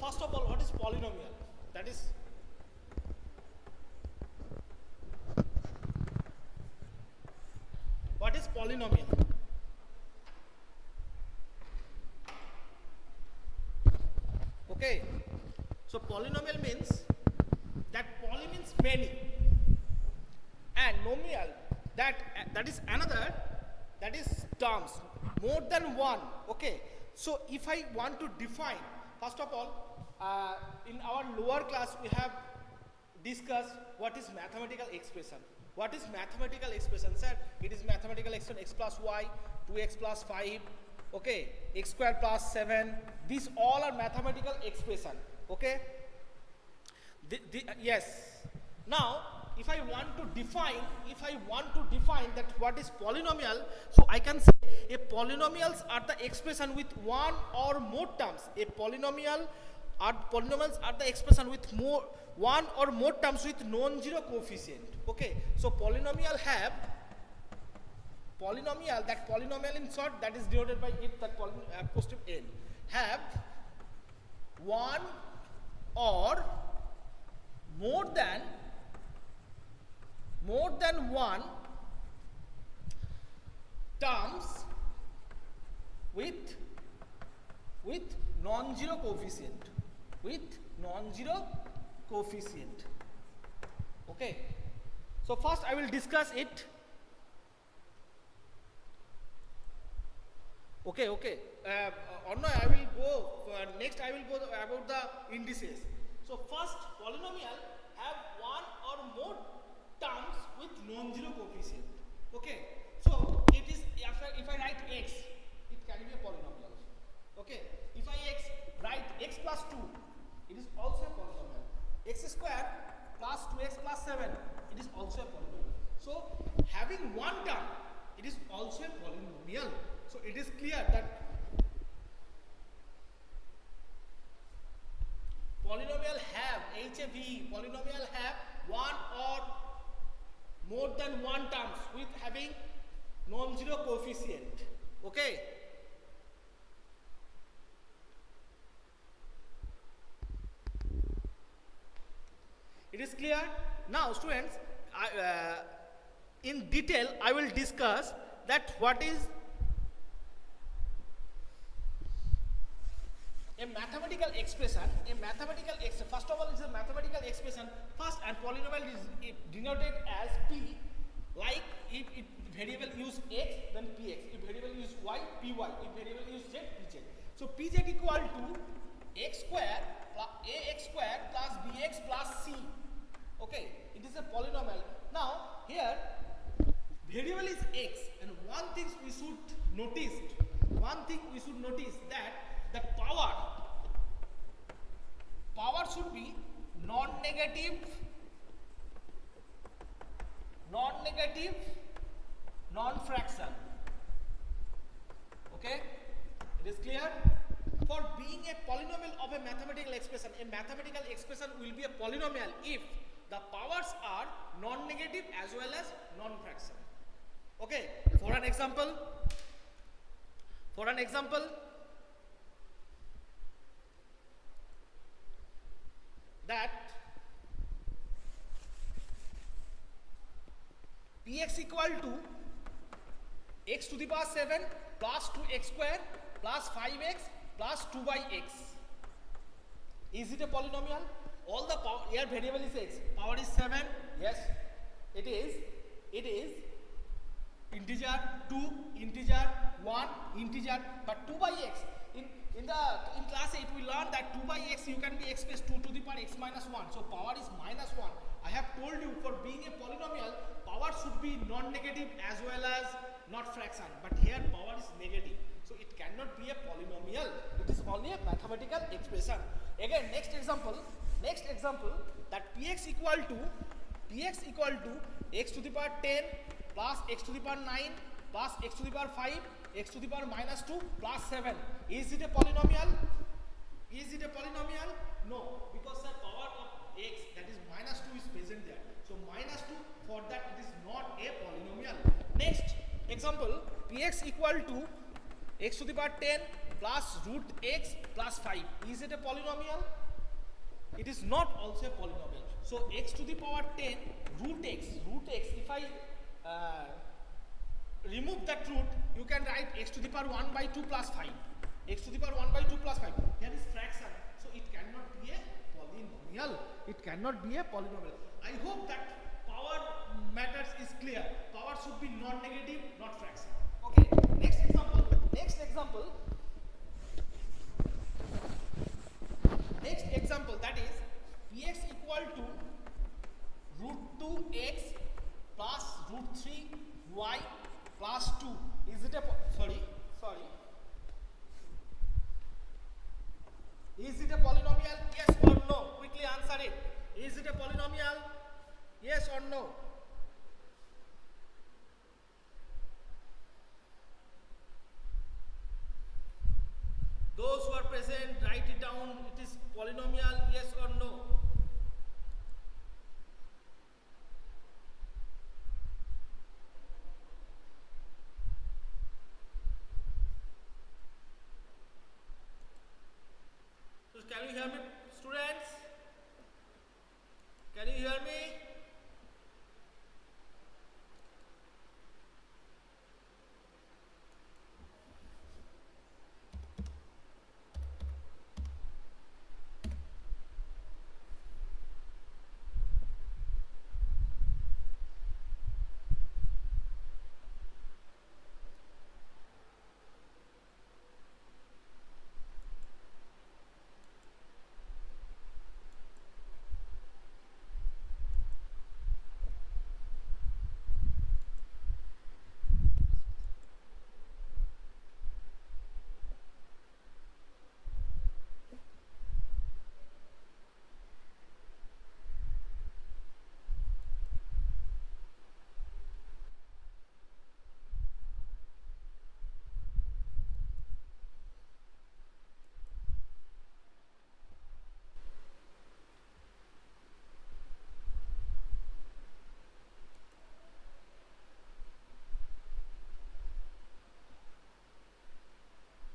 first of all, what is polynomial? That is what is polynomial? Okay, so polynomial means that poly means many, and nomial that is another, that is terms more than one. Okay, so if I want to define, first of all, in our lower class we have discussed what is mathematical expression. What is mathematical expression, sir? It is mathematical expression x plus y, 2x plus 5, okay, x square plus 7. These all are mathematical expression. Okay, yes. Now if I want to define that what is polynomial, so I can say a polynomials are the expression with one or more terms. A polynomials are the expression with one or more terms with non-zero coefficient. Okay, so polynomial, that polynomial in short, that is denoted by it, that positive n, have one or more than one terms with non-zero coefficient, Okay, so first I will discuss it. Okay, Annoy, I will go next. I will go about the indices. So first, polynomial have one or more terms with non-zero coefficient. Okay, so it is, if I write x, it can be a polynomial. Okay, if I write x plus 2, it is also a polynomial. X square plus 2x plus 7, it is also a polynomial. So having one term, it is also a polynomial. So it is clear that polynomial have polynomial have one or more than one terms with having non-zero coefficient. Okay, it is clear. Now students, in detail I will discuss that what is a mathematical expression. First of all, it's a mathematical expression first, and polynomial is denoted as p, like if variable use x, then px, if variable use y, py, if variable use z, pz. So pz equal to x square plus ax square plus bx plus c. Okay, it is a polynomial. Now here variable is x, and one thing we should notice that the power should be non-negative, non-fraction. Okay, it is clear. For being a polynomial of a mathematical expression will be a polynomial if the powers are non-negative as well as non-fraction. Okay, for an example, that px equal to x to the power 7 plus 2x square plus 5x plus 2 by x. Is it a polynomial? All the power, here variable is x, power is 7, yes, it is integer 2, integer 1, integer, but 2 by x. In class 8 we learned that 2 by x you can be expressed 2 to the power x minus 1. So power is minus 1. I have told you, for being a polynomial, power should be non-negative as well as not fraction. But here power is negative. So it cannot be a polynomial. It is only a mathematical expression. Again, next example, that px equal to x to the power 10 plus x to the power 9 plus x to the power 5, x to the power minus 2 plus 7. Is it a polynomial? No, because the power of x, that is minus 2, is present there. So minus 2, for that it is not a polynomial. Next example, px equal to x to the power 10 plus root x plus 5. Is it a polynomial? It is not also a polynomial. So x to the power 10 root x, if I remove that root, you can write x to the power 1 by 2 plus 5. X to the power 1 by 2 plus 5. Here is fraction. So it cannot be a polynomial. It cannot be a polynomial. I hope that power matters is clear. Power should be non-negative, not fraction. Okay, next example. Next example, that is px equal to root 2x plus root 3y plus 2. Is it a sorry? Is it a polynomial? Yes or no? Quickly answer it. Is it a polynomial? Yes or no? Those who are present, write it down. It is polynomial, yes or no? So can you hear me, students? Can you hear me?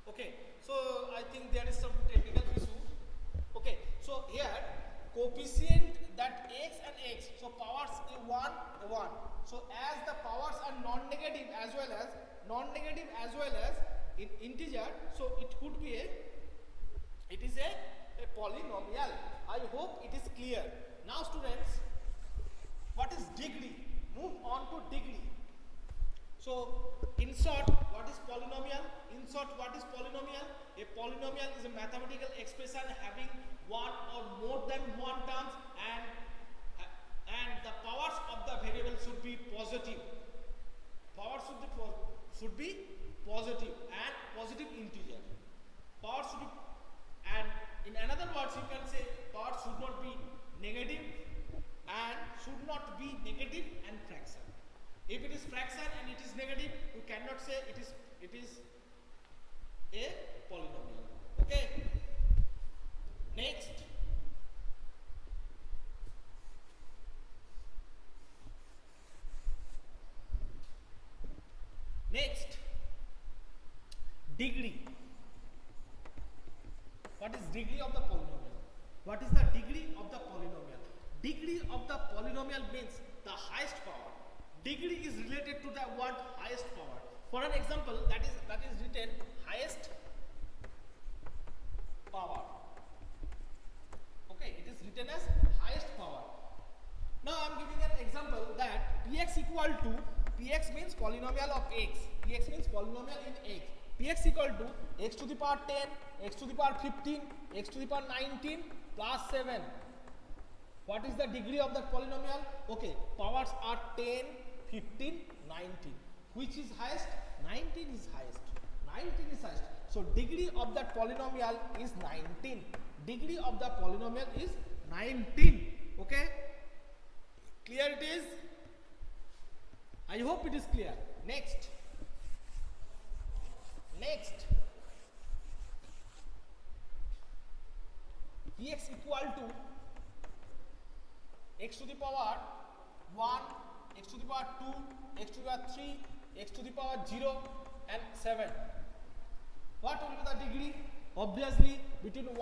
Okay, so I think there is some technical issue. Okay, so here coefficient that x and x, so powers a1. So as the powers are non-negative as well as in integer, so it could be it is a polynomial. I hope it is clear. Now students, what is degree? Move on to degree. So in short, what is polynomial? A polynomial is a mathematical expression having one or more than one terms, and the powers of the variable should be positive. Power should be positive and positive integer. Power should be, and in another words you can say power should not be negative and should not be negative and fraction. If it is fraction and it is negative, you cannot say it is a polynomial. Okay. Next. Degree. What is degree of the polynomial? What is the degree of the polynomial? Degree of the polynomial means the highest power. Degree is related to the word highest power. For an example, that is written highest power. Okay, it is written as highest power. Now I am giving an example that px equal to, px means polynomial of x. Px means polynomial in x. Px equal to x to the power 10, x to the power 15, x to the power 19 plus 7. What is the degree of that polynomial? Okay, powers are 10, 15, 19. Which is highest? 19 is highest. 19 is highest. So degree of that polynomial is 19. Degree of the polynomial is 19. Okay? Clear it is? I hope it is clear. Next. Px equal to x to the power 1, x to the power 2, x to the power 3, x to the power 0 and 7. What will be the degree? Obviously, between 1,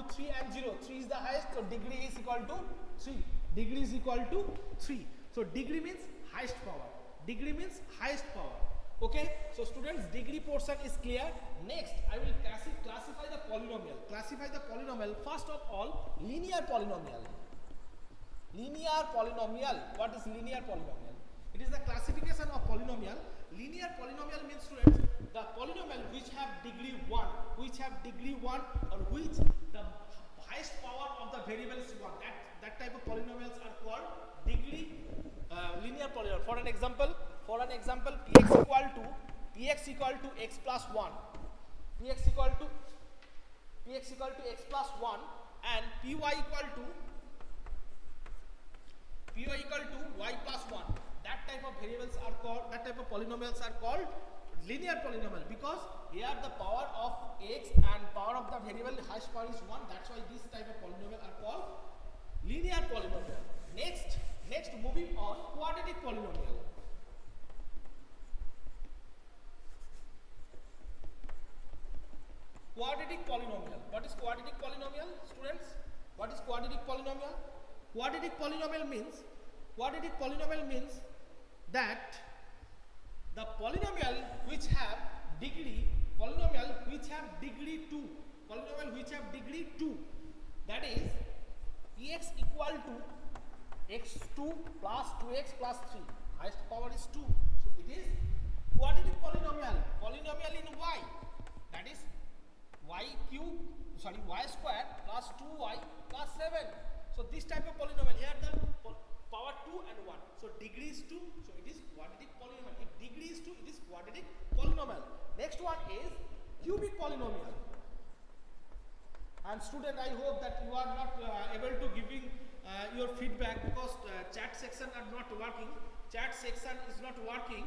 2, 3 and 0. 3 is the highest, so degree is equal to 3. Degree is equal to 3. So degree means highest power. Degree means highest power. Okay, so students, degree portion is clear. Next, I will classify the polynomial. Classify the polynomial. First of all, linear polynomial. Linear polynomial. What is linear polynomial? It is the classification of polynomial. Linear polynomial means, students, the polynomial which have degree 1, or which the highest power of the variable is 1. That type of polynomials are called degree linear polynomial. For an example, px equal to x plus 1, px equal to x plus 1, and py equal to y plus 1. That type of variables are called, that type of polynomials are called linear polynomial, because here the power of x and power of the variable highest power is 1. That's why this type of polynomial are called linear polynomial. Next moving on, quadratic polynomial. Quadratic polynomial. What is quadratic polynomial, students? What is quadratic polynomial? Quadratic polynomial means that the polynomial which have degree 2, that is px equal to x2 plus 2x plus 3. Highest power is 2. So it is quadratic polynomial. Polynomial in y, that is y square plus 2y plus 7. So this type of polynomial, here the power 2 and 1. So degree is 2, so it is quadratic polynomial. If degree is 2, it is quadratic polynomial. Next one is cubic polynomial. And student, I hope that you are not able to giving your feedback, because chat section are not working. Chat section is not working.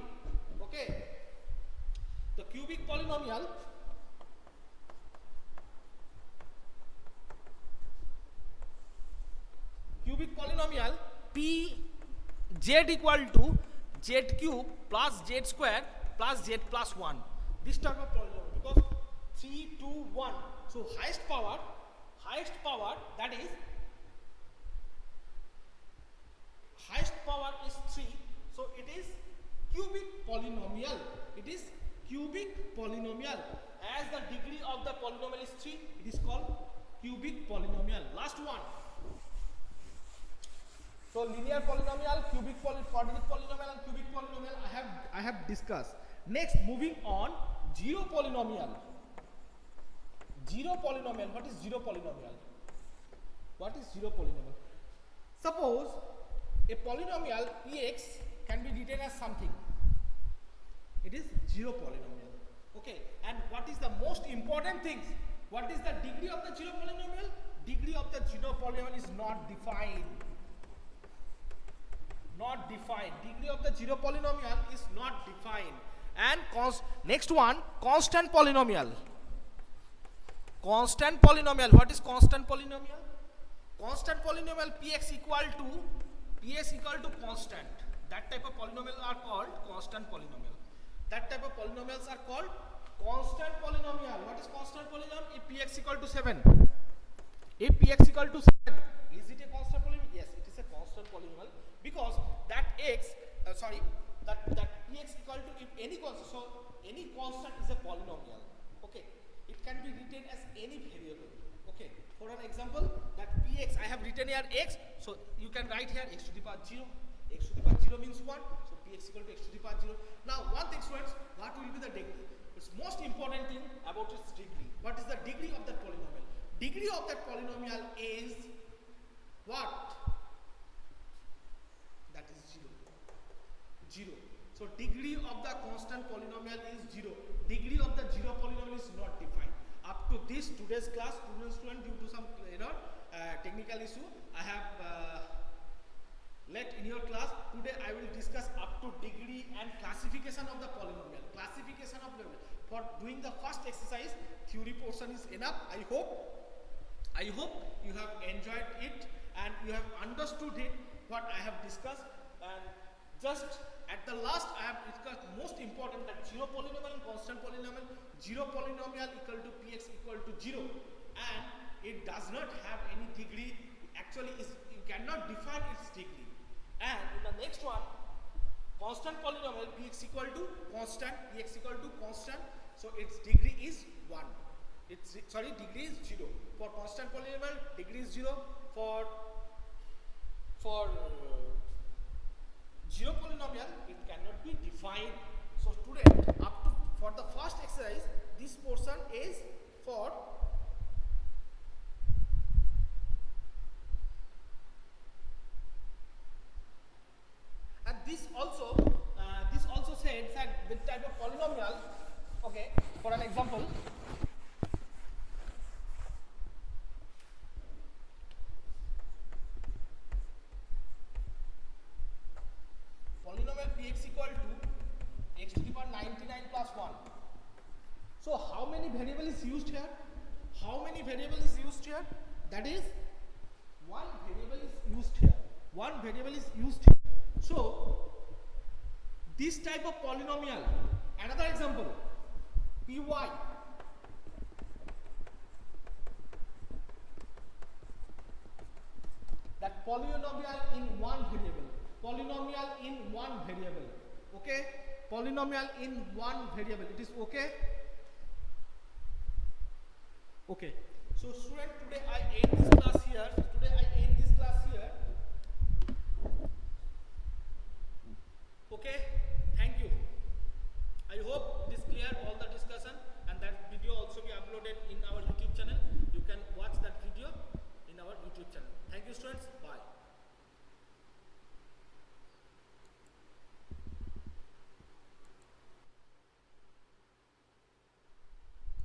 Okay. The cubic polynomial. P z equal to z cube plus z square plus z plus 1. This type of polynomial, because 3, 2, 1. So highest power, that is highest power is 3. So it is cubic polynomial. As the degree of the polynomial is 3, it is called cubic polynomial. Last one. So linear polynomial, quadratic polynomial and cubic polynomial I have discussed. Next, moving on, zero polynomial. What is zero polynomial? Suppose a polynomial px can be written as something. It is zero polynomial. Okay. And what is the most important thing? What is the degree of the zero polynomial? Degree of the zero polynomial is not defined. Degree of the zero polynomial is not defined. And next one, constant polynomial. What is constant polynomial? Constant polynomial, px equal to constant. That type of polynomials are called constant polynomial. What is constant polynomial? If px equal to 7. Is it a constant polynomial? Yes, it is a constant polynomial, because that px equal to, if any constant, so any constant is a polynomial. Okay, it can be written as any variable. Okay, for an example, that px, I have written here x, so you can write here x to the power 0. X to the power 0 means 1, so px equal to x to the power 0. Now one thing, students, what will be the degree? It's most important thing about its degree. What is the degree of that polynomial? Degree of that polynomial is what? That is 0. So degree of the constant polynomial is 0. Degree of the zero polynomial is not defined. Up to this today's class, student, due to some technical issue, I have let in your class. Today I will discuss up to degree and classification of the polynomial. For doing the first exercise, theory portion is enough. I hope you have enjoyed it and you have understood it, what I have discussed. And just At the last I have discussed most important that zero polynomial and constant polynomial. Zero polynomial equal to px equal to 0 and it does not have any degree. Actually you cannot define its degree. And in the next one, constant polynomial px equal to constant, so its degree is 1. Degree is 0. For constant polynomial degree is 0. For zero polynomial it cannot be defined. So student, up to for the first exercise, this portion is for and this also says that the type of polynomial. Okay, for an example, polynomial px equal to x to the power 99 plus 1. So how many variable is used here? That is one variable is used here. So this type of polynomial, another example, py, that polynomial in one variable, okay, polynomial in one variable, it is okay. So student, today I end this class here.